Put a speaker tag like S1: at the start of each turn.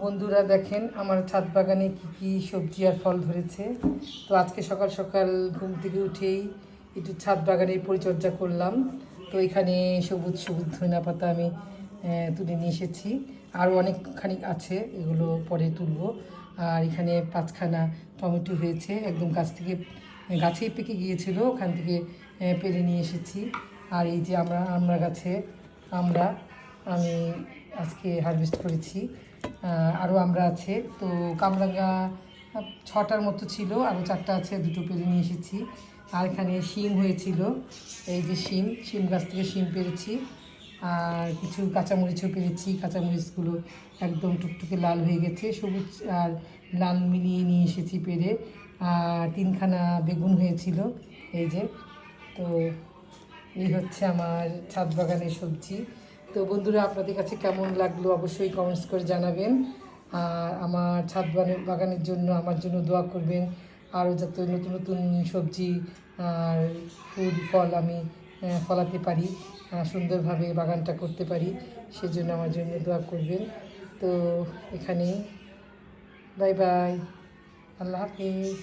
S1: বন্ধুরা দেখেন আমার ছাদ বাগানে কি কি সবজি আর ফল ধরেছে। তো আজকে সকাল সকাল ঘুম থেকে উঠেই একটু ছাদ বাগানের পরিচর্যা করলাম। তো এখানে সবুজ সবুজ ধনিয়া পাতা আমি তুলে নিয়ে এসেছি। আরও অনেকখানি আছে, এগুলো পরে তুলবো। আর এখানে 5খানা টমেটো হয়েছে, একদম গাছেই পেকে গিয়েছিল, ওখান থেকে পেরে নিয়ে এসেছি। আর এই যে আমরা গাছে আমি আজকে হারভেস্ট করেছি। আরও আমরা আছে, তো কামরাঙা 6টার মতো ছিল, আরও 4টা আছে, 2টো পেরে নিয়ে এসেছি। আর এখানে শিম হয়েছিল, এই যে শিম গাছ থেকে শিম পেরেছি। আর কিছু কাঁচামরিচও পেরেছি, কাঁচামরিচগুলো একদম টুকটুকে লাল হয়ে গেছে, সবুজ আর লাল মিলিয়ে নিয়ে এসেছি পেরে। আর 3খানা বেগুন হয়েছিল, এই যে। তো এই হচ্ছে আমার ছাদ বাগানের সবজি। তো বন্ধুরা, আপনাদের কাছে কেমন লাগলো অবশ্যই কমেন্টস করে জানাবেন। আর আমার ছাদ বাগানের জন্য আমার জন্য দোয়া করবেন, আরও যাতে নতুন নতুন সবজি আর ফুল ফল আমি ফলাতে পারি, সুন্দরভাবে বাগানটা করতে পারি, সেজন্য আমার জন্য দোয়া করবেন। তো এখানেই বাই বাই, আল্লাহ হাফিজ।